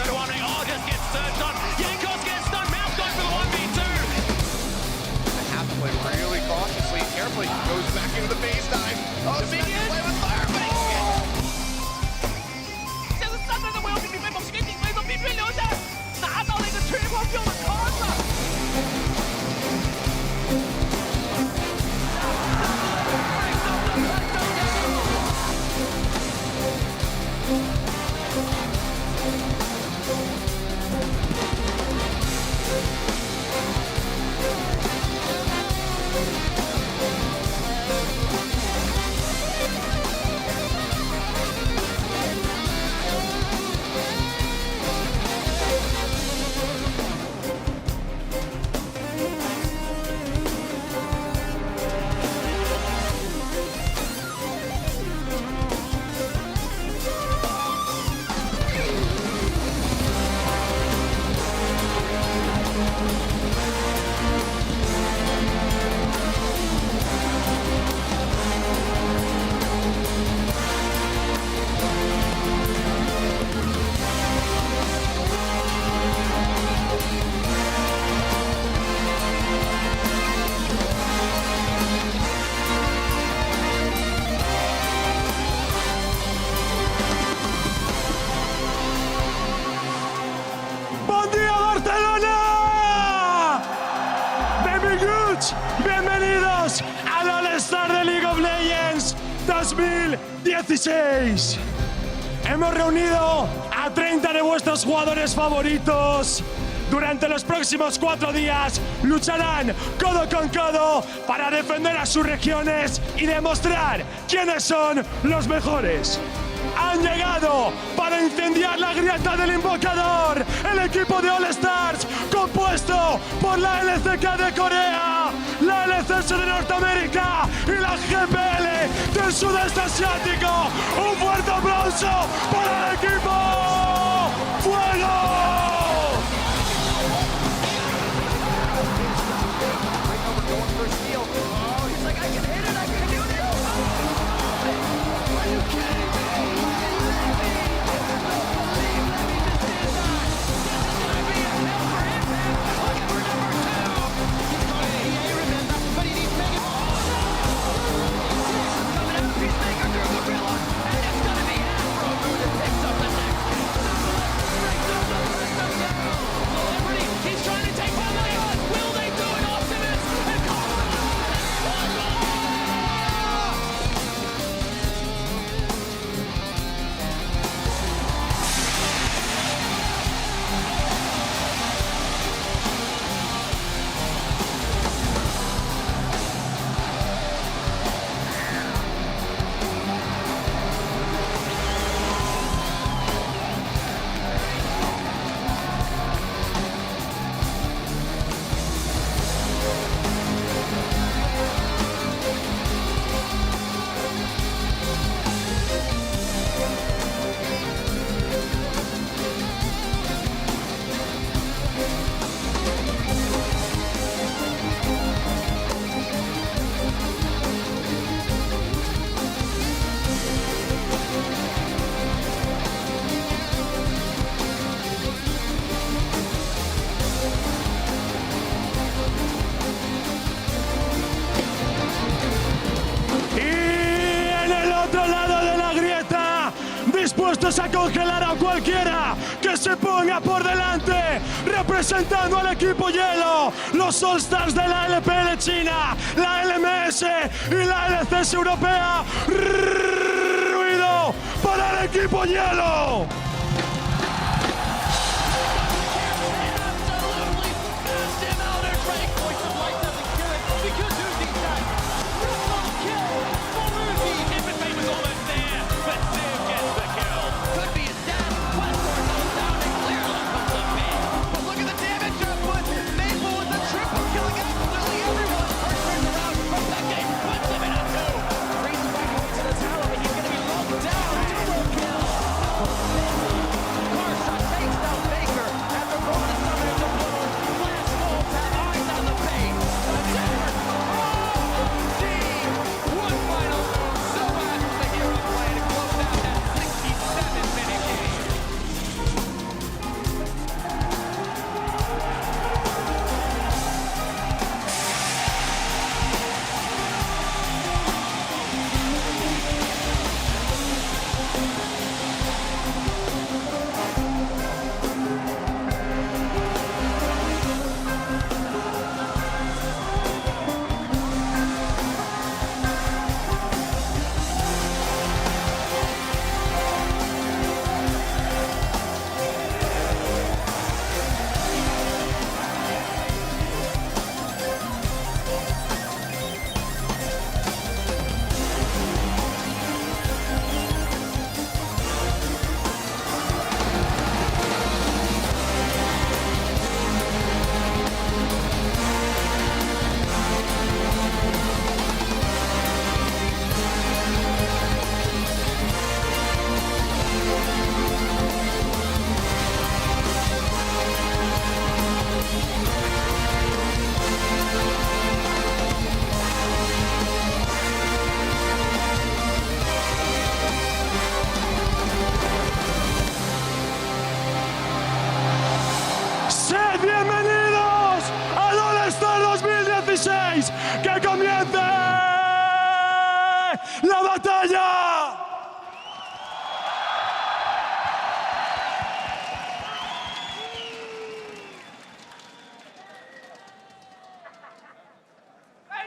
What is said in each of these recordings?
So do Andre. Oh, just gets surged on. Yankos gets stunned. Mouse going for the 1v2. They have to play really cautiously, carefully. Goes back into the base dive. Oh, the big play with fire, but he can't. 这是3人的围殴比被猛士给顶飞，从边边留下，拿到了一个 triple kill 的 card。 ¡Buen día, Barcelona! Benvinguts, bienvenidos al All-Star de League of Legends 2016. Hemos reunido a 30 de vuestros jugadores favoritos. Durante los próximos 4 días lucharán codo con codo para defender a sus regiones y demostrar quiénes son los mejores. Han llegado para incendiar la grieta del invocador, el equipo de All Stars compuesto por la LCK de Corea, la LCS de Norteamérica y la GPL del sudeste asiático. ¡Un fuerte aplauso para el equipo! ¡Fuego! Going for steal. Oh, he's like, I can hit it, I can do this. Are you kidding me? Let me just did that. This is going to be a hell for impact. Looking for number 2. He's got an EA, remember, but he needs Mega. Coming out, Peacemaker through Gorilla, and it's going to be Afro that picks up the next kill. Breaks up the first of down. Celebrity, he's trying to take one leg on. Will they do it? Optimus and dispuestos a congelar a cualquiera que se ponga por delante, representando al equipo hielo, los All-Stars de la LPL China, la LMS y la LCS europea. ¡Ruido para el equipo hielo! Freezes back into the tower, but he's going to be locked down. Double kill. 16. ¡Que comience la batalla!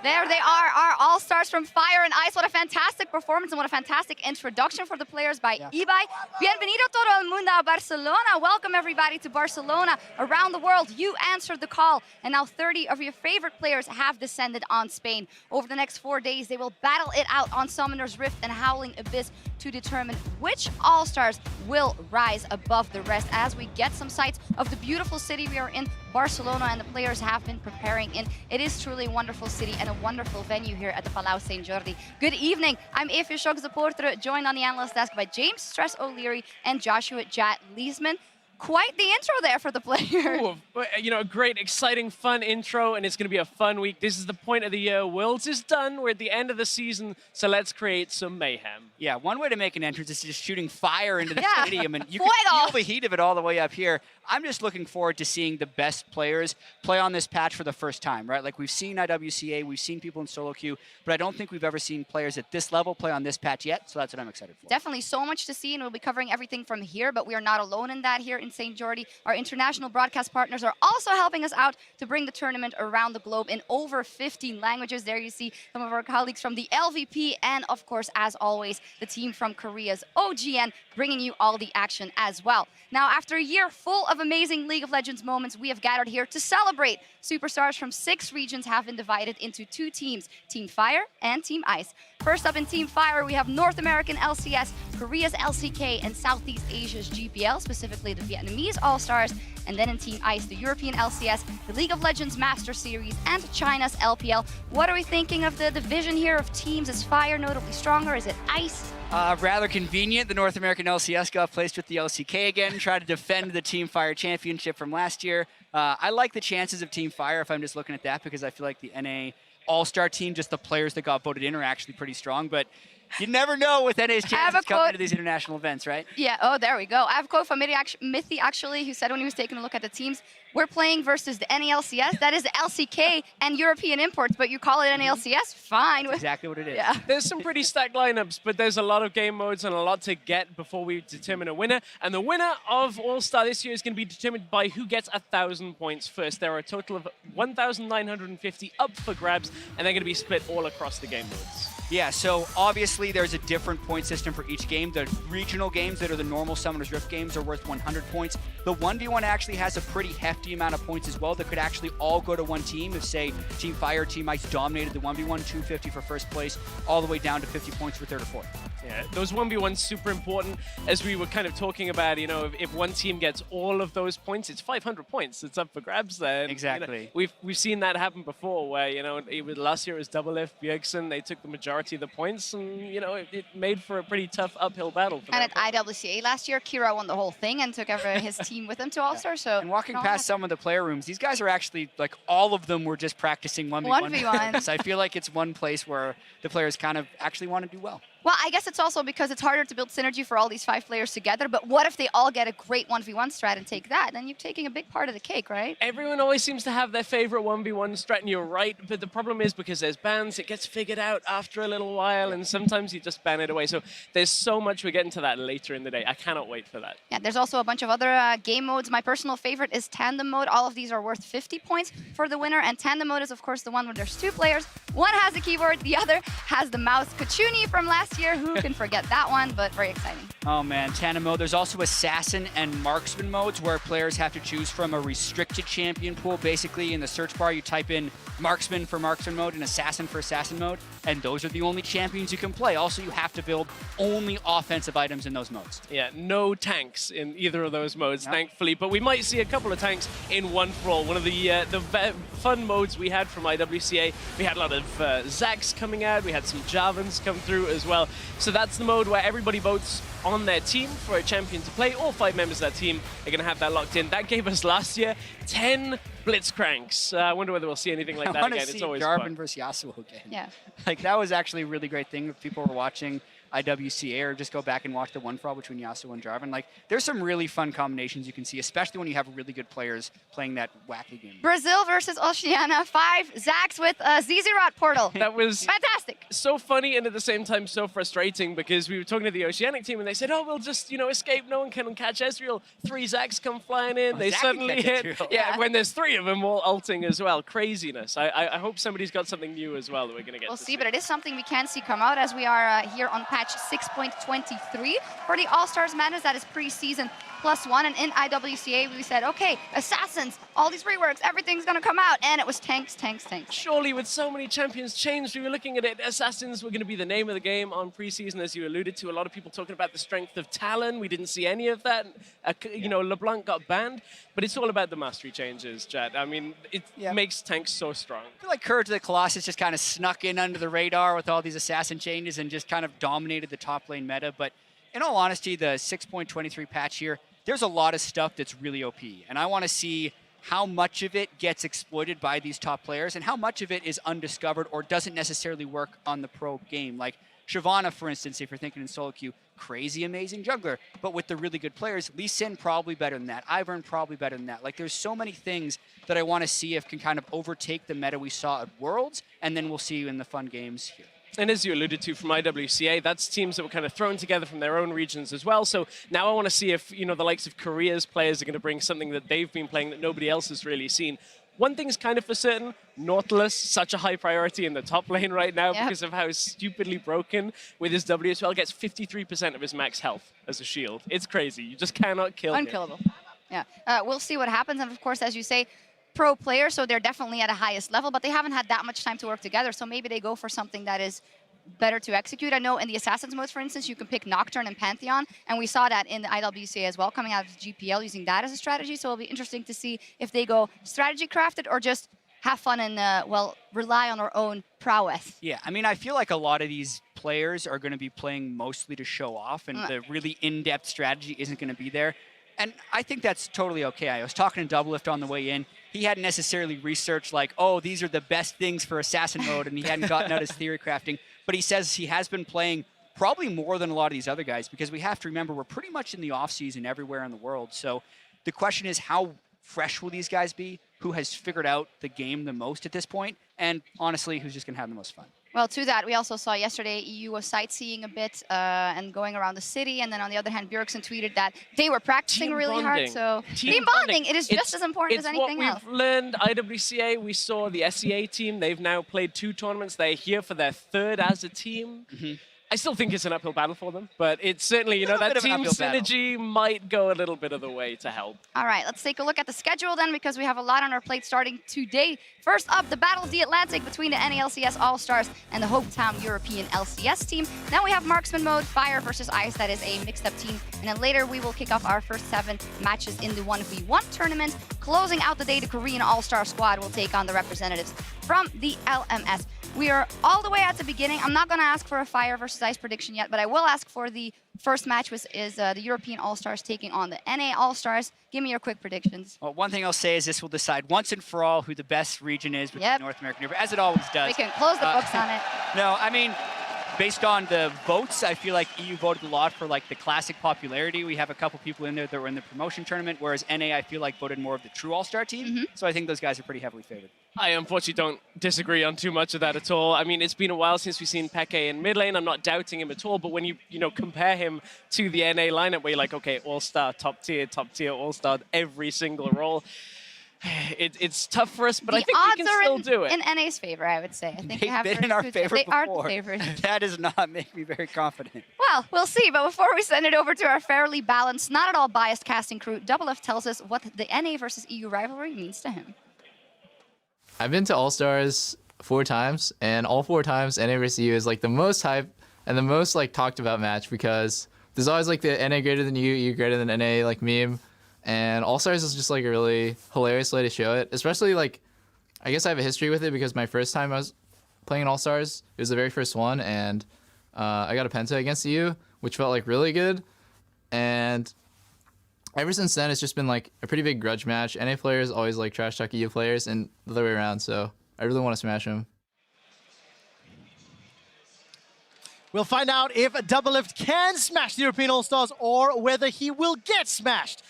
There they are, our all-stars from Fire and Ice. What a fantastic performance and what a fantastic introduction for the players by Ibai. Bienvenido todo el mundo a Barcelona. Welcome everybody to Barcelona. Around the world, you answered the call. And now 30 of your favorite players have descended on Spain. Over the next 4 days, they will battle it out on Summoner's Rift and Howling Abyss to determine which all-stars will rise above the rest as we get some sights of the beautiful city we are in, Barcelona, and the players have been preparing in. It is truly a wonderful city and a wonderful venue here at the Palau St. Jordi. Good evening. I'm EpicSkillshot supporter, joined on the analyst desk by James Stress O'Leary and Joshua Jat Leesman. Quite the intro there for the player. Ooh, you know, a great, exciting, fun intro, and it's going to be a fun week. This is the point of the year. Worlds is done. We're at the end of the season, so let's create some mayhem. Yeah, one way to make an entrance is just shooting fire into the stadium, and you can feel the heat of it all the way up here. I'm just looking forward to seeing the best players play on this patch for the first time, right? Like, we've seen IWCA, we've seen people in solo queue, but I don't think we've ever seen players at this level play on this patch yet, so that's what I'm excited for. Definitely so much to see, and we'll be covering everything from here, but we are not alone in that here in St. Jordi. Our international broadcast partners are also helping us out to bring the tournament around the globe in over 15 languages. There you see some of our colleagues from the LVP, and of course, as always, the team from Korea's OGN, bringing you all the action as well. Now, after a year full of amazing League of Legends moments, we have gathered here to celebrate. Superstars from 6 regions have been divided into 2 teams, Team Fire and Team Ice. First up in Team Fire, we have North American LCS, Korea's LCK, and Southeast Asia's GPL, specifically the Vietnamese All-Stars. And then in Team Ice, the European LCS, the League of Legends Master Series, and China's LPL. What are we thinking of the division here of teams? Is Fire notably stronger? Is it Ice? Rather convenient. The North American LCS got placed with the LCK again, tried to defend the Team Fire championship from last year. I like the chances of Team Fire if I'm just looking at that, because I feel like the NA All-Star team, just the players that got voted in, are actually pretty strong. But you never know with NA's chances coming to these international events, right? Yeah, oh, there we go. I have a quote from Mithy, actually, who said when he was taking a look at the teams, we're playing versus the NALCS, that is the LCK and European imports, but you call it NALCS? Fine. That's exactly what it is. Yeah. There's some pretty stacked lineups, but there's a lot of game modes and a lot to get before we determine a winner. And the winner of All-Star this year is going to be determined by who gets 1,000 points first. There are a total of 1,950 up for grabs, and they're going to be split all across the game modes. Yeah, so obviously there's a different point system for each game. The regional games that are the normal Summoner's Rift games are worth 100 points. The 1v1 actually has a pretty hefty amount of points as well that could actually all go to one team if, say, Team Fire or Team Ice dominated the 1v1, 250 for first place, all the way down to 50 points for third or fourth. Yeah, those 1v1s super important. As we were kind of talking about, you know, if one team gets all of those points, it's 500 points. It's up for grabs then. Exactly. You know, we've seen that happen before where, you know, last year it was Double F, Bjergsen, they took the majority of the points, and, you know, it made for a pretty tough uphill battle for And them. at IWCA last year, Kira won the whole thing and took his team with him to All-Star. So and walking past some of the player rooms, these guys are actually, like, all of them were just practicing 1v1. So I feel like it's one place where the players kind of actually want to do well. Well, I guess it's also because it's harder to build synergy for all these 5 players together, but what if they all get a great 1v1 strat and take that? Then you're taking a big part of the cake, right? Everyone always seems to have their favorite 1v1 strat, and you're right, but the problem is because there's bans, it gets figured out after a little while, and sometimes you just ban it away. So there's so much, we're getting to that later in the day. I cannot wait for that. Yeah, there's also a bunch of other game modes. My personal favorite is Tandem mode. All of these are worth 50 points for the winner, and Tandem mode is, of course, the one where there's 2 players. One has the keyboard, the other has the mouse. Kachuni from last year, who can forget that one, but very exciting. Oh man, Tandem mode. There's also Assassin and Marksman modes where players have to choose from a restricted champion pool. Basically, in the search bar, you type in Marksman for Marksman mode and Assassin for Assassin mode, and those are the only champions you can play. Also, you have to build only offensive items in those modes. Yeah, no tanks in either of those modes, thankfully, but we might see a couple of tanks in one for all. One of the fun modes we had from IWCA, we had a lot of Zags coming out, we had some Javans come through as well. So that's the mode where everybody votes on their team for a champion to play. All 5 members of that team are going to have that locked in. That gave us last year 10 Blitzcranks. I wonder whether we'll see anything like that again. It's always Jarvan fun. versus Yasuo again. Yeah. Like, that was actually a really great thing if people were watching. IWCA, or just go back and watch the 1-for-all between Yasuo and Jarvan. Like, there's some really fun combinations you can see, especially when you have really good players playing that wacky game. Brazil versus Oceania, 5 Zax with a ZZ-Rot portal. That was fantastic. so funny and at the same time so frustrating, because we were talking to the Oceanic team and they said, oh, we'll just, escape. No one can catch Ezreal. 3 Zax come flying in. They Zac suddenly can catch hit. Ezreal. Yeah, when there's 3 of them all ulting as well. Craziness. I hope somebody's got something new as well that we're going to get We'll to see, but it is something we can see come out as we are here on patch 6.23 for the All-Stars Madness. That is preseason +1, and in IWCA we said, okay, Assassins, all these reworks, everything's gonna come out, and it was tanks. Surely with so many champions changed, we were looking at it, Assassins were going to be the name of the game on preseason, as you alluded to. A lot of people talking about the strength of Talon. We didn't see any of that. LeBlanc got banned, but it's all about the mastery changes, Jad. I mean, it makes tanks so strong. I feel like Courage of the Colossus just kind of snuck in under the radar with all these assassin changes and just kind of dominated the top lane meta. But in all honesty, the 6.23 patch here, there's a lot of stuff that's really OP. And I want to see how much of it gets exploited by these top players and how much of it is undiscovered or doesn't necessarily work on the pro game. Like Shyvana, for instance, if you're thinking in solo queue, crazy amazing jungler. But with the really good players, Lee Sin probably better than that. Ivern probably better than that. Like, there's so many things that I want to see if can kind of overtake the meta we saw at Worlds, and then we'll see in the fun games here. And as you alluded to from IWCA, that's teams that were kind of thrown together from their own regions as well. So now I want to see if, the likes of Korea's players are going to bring something that they've been playing that nobody else has really seen. One thing's kind of for certain, Nautilus, such a high priority in the top lane right now because of how stupidly broken with his W as well. Gets 53% of his max health as a shield. It's crazy. You just cannot kill him. Unkillable. Yeah. We'll see what happens. And of course, as you say, pro players, so they're definitely at a highest level, but they haven't had that much time to work together. So maybe they go for something that is better to execute. I know in the Assassins modes, for instance, you can pick Nocturne and Pantheon, and we saw that in the IWCA as well, coming out of the GPL, using that as a strategy. So it'll be interesting to see if they go strategy crafted or just have fun and, rely on our own prowess. Yeah, I mean, I feel like a lot of these players are going to be playing mostly to show off, and the really in-depth strategy isn't going to be there. And I think that's totally okay. I was talking to Doublelift on the way in. He hadn't necessarily researched like, oh, these are the best things for Assassin mode, and he hadn't gotten out his theory crafting. But he says he has been playing probably more than a lot of these other guys, because we have to remember we're pretty much in the off-season everywhere in the world. So the question is, how fresh will these guys be? Who has figured out the game the most at this point? And honestly, who's just going to have the most fun? Well, to that, we also saw yesterday EU was sightseeing a bit and going around the city. And then on the other hand, Bjergsen tweeted that they were practicing really hard. So team bonding, it is just as important as anything else. It's what we've learned. IWCA, we saw the SEA team. They've now played 2 tournaments. They're here for their 3rd as a team. I still think it's an uphill battle for them, but it's certainly, that team synergy might go a little bit of the way to help. All right, let's take a look at the schedule then, because we have a lot on our plate starting today. First up, the Battle of the Atlantic between the NALCS All-Stars and the Hopetown European LCS team. Then we have Marksman mode, Fire versus Ice, that is a mixed-up team. And then later we will kick off our first 7 matches in the 1v1 tournament. Closing out the day, the Korean All-Star squad will take on the representatives from the LMS. We are all the way at the beginning. I'm not going to ask for a Fire versus Ice prediction yet, but I will ask for the first match, which is the European All-Stars taking on the NA All-Stars. Give me your quick predictions. Well, one thing I'll say is this will decide once and for all who the best region is with North American River, as it always does. We can close the books on it. No, I mean, based on the votes, I feel like EU voted a lot for like the classic popularity. We have a couple people in there that were in the promotion tournament, whereas NA, I feel like, voted more of the true All-Star team. So I think those guys are pretty heavily favored. I unfortunately don't disagree on too much of that at all. I mean, it's been a while since we've seen Peke in mid lane. I'm not doubting him at all, but when you compare him to the NA lineup where you're like, okay, all-star, top tier, all-star, every single role, it's tough for us, but I think we can still do it. In NA's favor, I would say. I think They've been in our favor They before. are the favorites. That does not make me very confident. Well, we'll see. But before we send it over to our fairly balanced, not at all biased casting crew, Doublelift tells us what the NA versus EU rivalry means to him. I've been to All-Stars 4 times, and all 4 times NA versus EU is like the most hype and the most like talked about match, because there's always like the NA greater than EU greater than NA like meme, and All-Stars is just like a really hilarious way to show it. Especially like, I guess I have a history with it because my first time I was playing in All-Stars, it was the very first one, and I got a penta against EU, which felt like really good, and ever since then, it's just been like a pretty big grudge match. NA players always like trash talk EU players and the other way around, so I really want to smash them. We'll find out if Doublelift can smash the European All-Stars or whether he will get smashed.